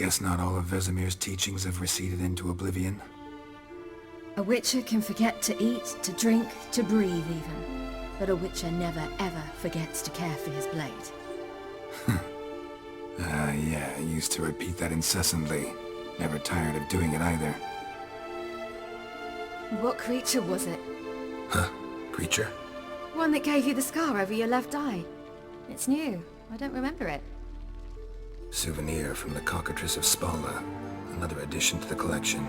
Guess not all of Vesemir's teachings have receded into oblivion. A Witcher can forget to eat, to drink, to breathe even. But a Witcher never ever forgets to care for his blade. Yeah, I used to repeat that incessantly. Never tired of doing it either. What creature was it? Huh? Creature? One that gave you the scar over your left eye. It's new. I don't remember it. Souvenir from the cockatrice of Spala. Another addition to the collection.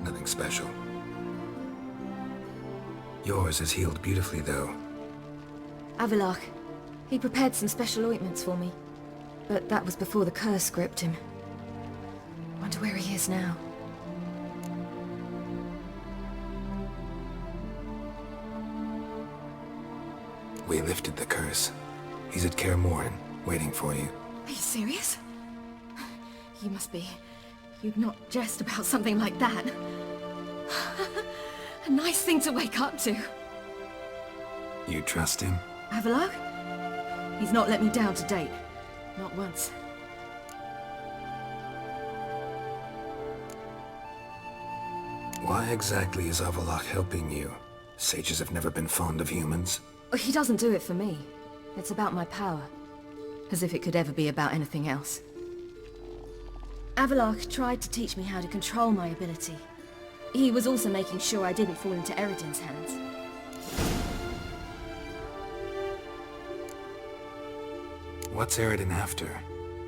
Nothing special. Yours is healed beautifully, though. Avallac'h. He prepared some special ointments for me. But that was before the curse gripped him. Wonder where he is now. We lifted the curse. He's at Kaer Morhen, waiting for you. Are you serious? You must be. You'd not jest about something like that. A nice thing to wake up to. You trust him? Avallac'h? He's not let me down to date. Not once. Why exactly is Avallac'h helping you? Sages have never been fond of humans. He doesn't do it for me. It's about my power. As if it could ever be about anything else. Avallac'h tried to teach me how to control my ability. He was also making sure I didn't fall into Eredin's hands. What's Eredin after?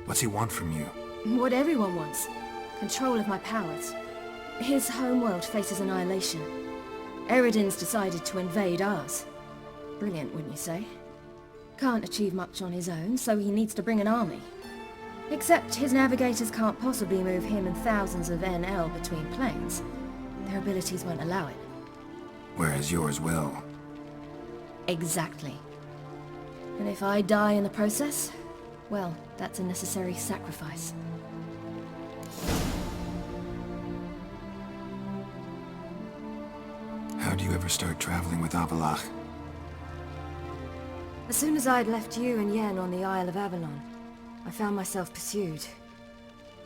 What's he want from you? What everyone wants. Control of my powers. His homeworld faces annihilation. Eredin's decided to invade ours. Brilliant, wouldn't you say? Can't achieve much on his own, so he needs to bring an army. Except his navigators can't possibly move him and thousands of NL between planes. Their abilities won't allow it. Whereas yours will. Exactly. And if I die in the process, well, that's a necessary sacrifice. How do you ever start traveling with Avallac'h? As soon as I'd left you and Yen on the Isle of Avalon, I found myself pursued.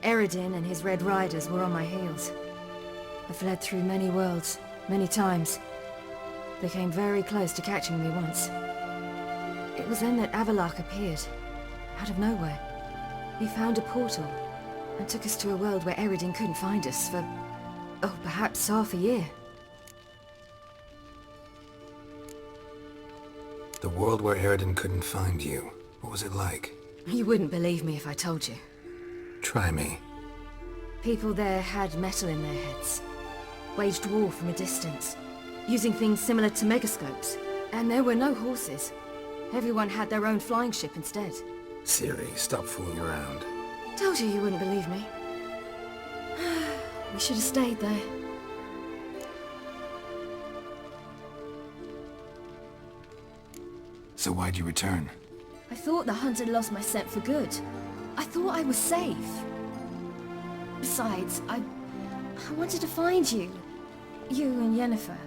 Eredin and his Red Riders were on my heels. I fled through many worlds, many times. They came very close to catching me once. It was then that Avallac'h appeared, out of nowhere. He found a portal, and took us to a world where Eredin couldn't find us for, oh, perhaps half a year. The world where Eredin couldn't find you. What was it like? You wouldn't believe me if I told you. Try me. People there had metal in their heads. Waged war from a distance, using things similar to megascopes. And there were no horses. Everyone had their own flying ship instead. Ciri, stop fooling around. Told you wouldn't believe me. We should have stayed there. So why'd you return? I thought the hunt had lost my scent for good. I thought I was safe. Besides, I wanted to find you. You and Yennefer.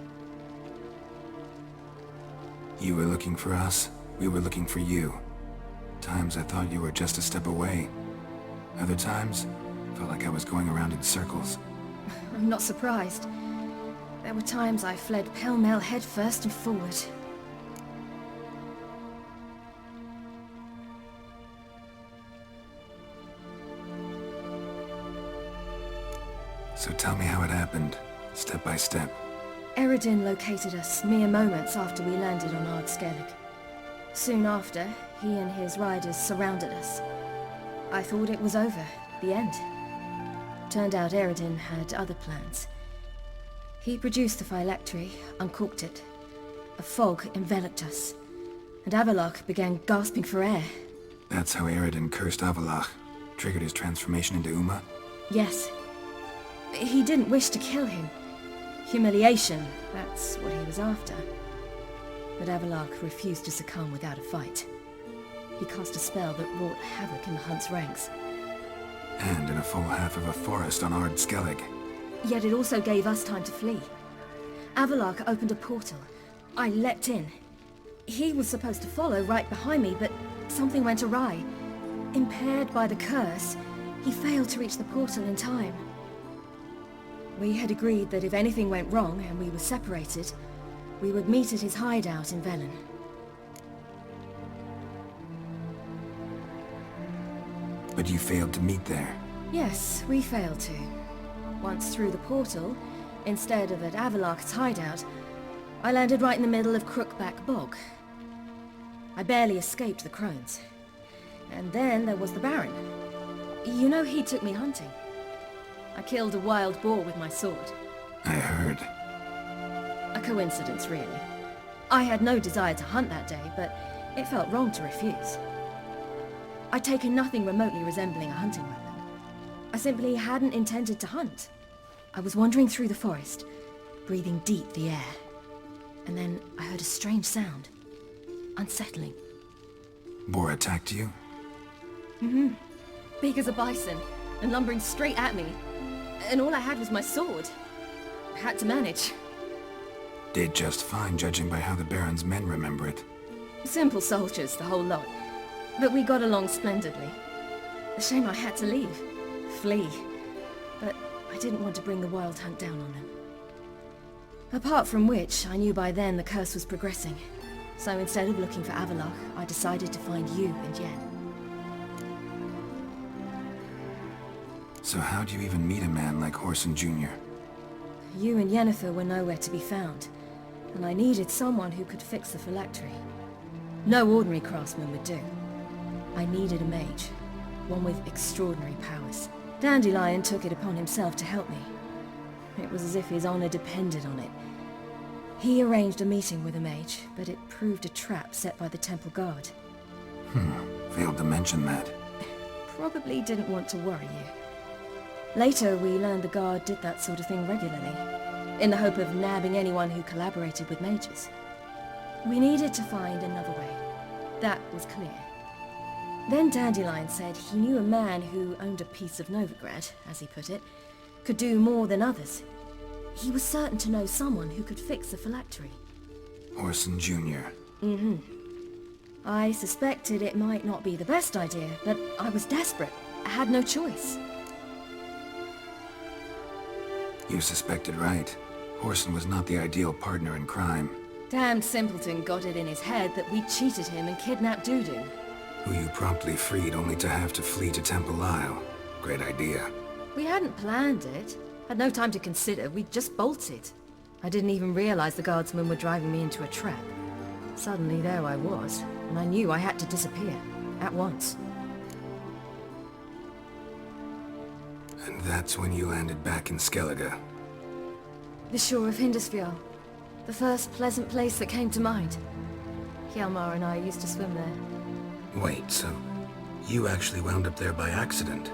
You were looking for us. We were looking for you. Times I thought you were just a step away. Other times, felt like I was going around in circles. I'm not surprised. There were times I fled pell-mell head first and forward. So tell me how it happened, step by step. Eredin located us mere moments after we landed on Ard Skellig. Soon after, he and his riders surrounded us. I thought it was over, the end. Turned out Eredin had other plans. He produced the phylactery, uncorked it. A fog enveloped us, and Avallac'h began gasping for air. That's how Eredin cursed Avallac'h, triggered his transformation into Uma? Yes. He didn't wish to kill him. Humiliation, that's what he was after. But Avallac'h refused to succumb without a fight. He cast a spell that wrought havoc in the hunt's ranks. And in a full half of a forest on Ard Skellig. Yet it also gave us time to flee. Avallac'h opened a portal. I leapt in. He was supposed to follow right behind me, but something went awry. Impaired by the curse, He failed to reach the portal in time. We had agreed that if anything went wrong and we were separated, we would meet at his hideout in Velen. But you failed to meet there. Yes, we failed to. Once through the portal, instead of at Avalok's hideout, I landed right in the middle of Crookback Bog. I barely escaped the crones. And then there was the Baron. You know, he took me hunting. I killed a wild boar with my sword. I heard. A coincidence, really. I had no desire to hunt that day, but it felt wrong to refuse. I'd taken nothing remotely resembling a hunting weapon. I simply hadn't intended to hunt. I was wandering through the forest, breathing deep the air. And then I heard a strange sound. Unsettling. Boar attacked you? Mm-hmm. Big as a bison, and lumbering straight at me. And all I had was my sword. I had to manage. Did just fine, judging by how the Baron's men remember it. Simple soldiers, the whole lot. But we got along splendidly. A shame I had to leave. Flee. But I didn't want to bring the wild hunt down on them. Apart from which, I knew by then the curse was progressing. So instead of looking for Avalok, I decided to find you and Yen. So how'd you even meet a man like Whoreson Jr.? You and Yennefer were nowhere to be found, and I needed someone who could fix the phylactery. No ordinary craftsman would do. I needed a mage, one with extraordinary powers. Dandelion took it upon himself to help me. It was as if his honor depended on it. He arranged a meeting with a mage, but it proved a trap set by the temple guard. Failed to mention that. Probably didn't want to worry you. Later, we learned the guard did that sort of thing regularly, in the hope of nabbing anyone who collaborated with mages. We needed to find another way. That was clear. Then Dandelion said he knew a man who owned a piece of Novigrad, as he put it, could do more than others. He was certain to know someone who could fix the phylactery. Whoreson Jr. Mm-hmm. I suspected it might not be the best idea, but I was desperate. I had no choice. You suspected right. Whoreson was not the ideal partner in crime. Damned simpleton got it in his head that we cheated him and kidnapped Dudu. Who you promptly freed only to have to flee to Temple Isle. Great idea. We hadn't planned it. Had no time to consider. We just bolted. I didn't even realize the guardsmen were driving me into a trap. Suddenly there I was, and I knew I had to disappear. At once. And that's when you landed back in Skellige. The shore of Hindisfjall. The first pleasant place that came to mind. Hjalmar and I used to swim there. Wait, so you actually wound up there by accident?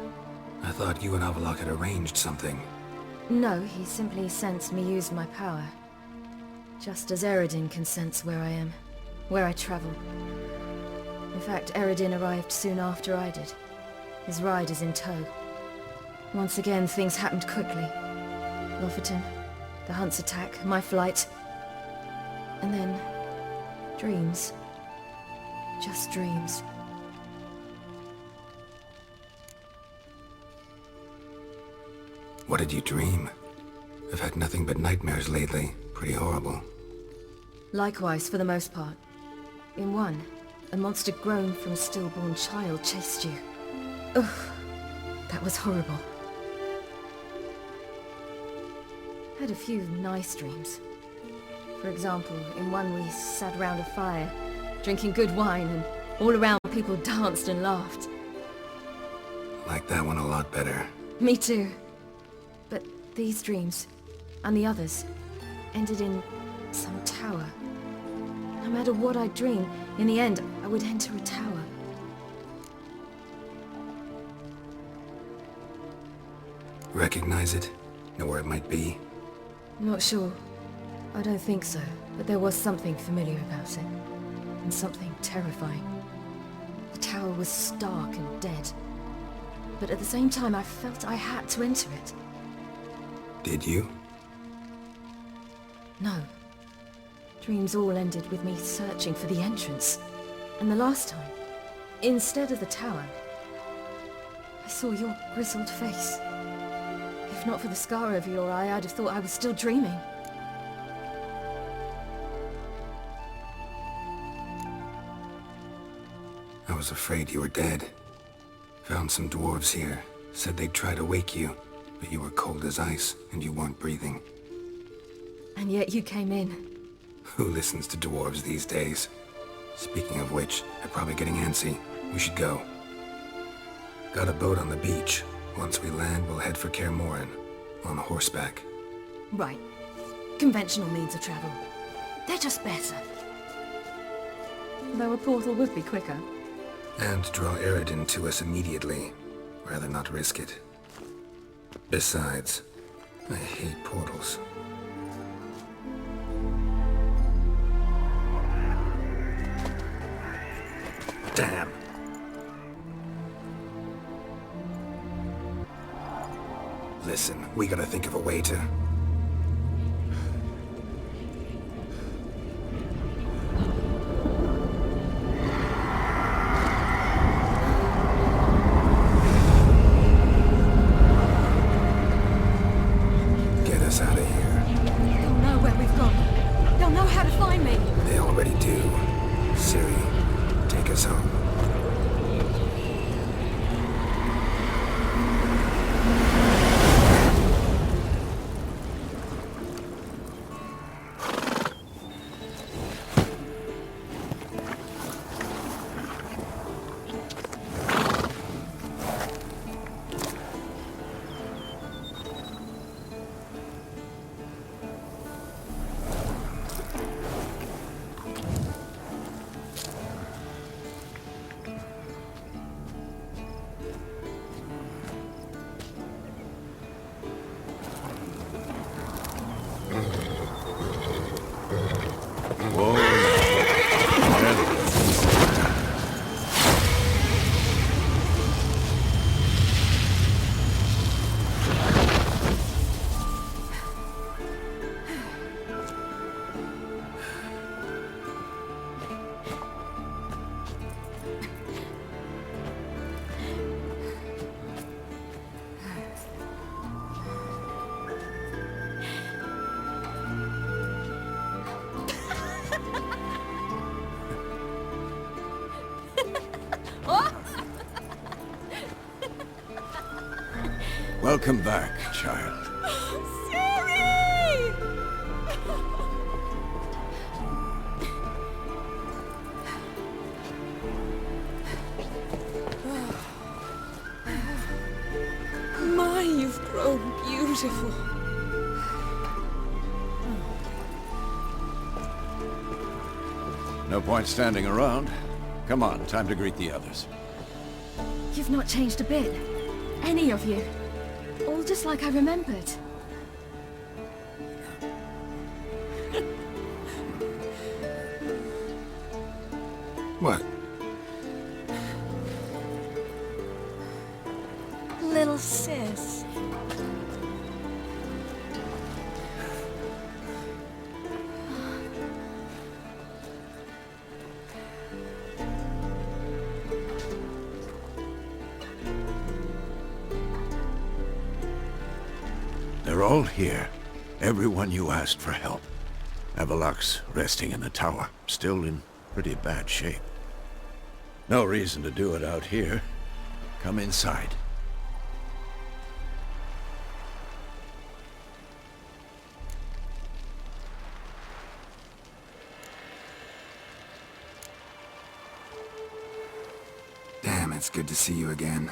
I thought you and Avalok had arranged something. No, he simply sensed me use my power. Just as Eredin can sense where I am, where I travel. In fact, Eredin arrived soon after I did. His ride is in tow. Once again, things happened quickly. Lofoten, the hunt's attack, my flight. And then, dreams. Just dreams. What did you dream? I've had nothing but nightmares lately. Pretty horrible. Likewise, for the most part. In one, a monster grown from a stillborn child chased you. Ugh, that was horrible. Had a few nice dreams. For example, in one we sat around a fire, drinking good wine, and all around people danced and laughed. Like that one a lot better. Me too. But these dreams, and the others, ended in some tower. No matter what I dream, in the end, I would enter a tower. Recognize it? Know where it might be? Not sure. I don't think so, but there was something familiar about it. And something terrifying. The tower was stark and dead. But at the same time, I felt I had to enter it. Did you? No. Dreams all ended with me searching for the entrance. And the last time, instead of the tower, I saw your grizzled face. If not for the scar over your eye, I'd have thought I was still dreaming. I was afraid you were dead. Found some dwarves here. Said they'd try to wake you, but you were cold as ice, and you weren't breathing. And yet you came in. Who listens to dwarves these days? Speaking of which, they're probably getting antsy. We should go. Got a boat on the beach. Once we land, we'll head for Kaer Morhen. On horseback. Right. Conventional means of travel. They're just better. Though a portal would be quicker. And draw Eredin to us immediately. Rather not risk it. Besides, I hate portals. Damn. Listen, we gotta think of a way to... get us out of here. They'll know where we've gone. They'll know how to find me. They already do. Ciri, take us home. Welcome back, child. Ciri! My, you've grown beautiful. No point standing around. Come on, time to greet the others. You've not changed a bit. Any of you. All just like I remembered. What? Little sis. They're all here. Everyone you asked for help. Avalok's resting in the tower, still in pretty bad shape. No reason to do it out here. Come inside. Damn, it's good to see you again.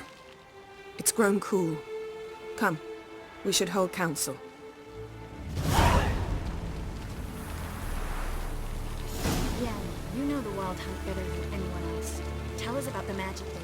It's grown cool. Come, we should hold council. Yeah, you know the Wild Hunt better than anyone else. Tell us about the magic they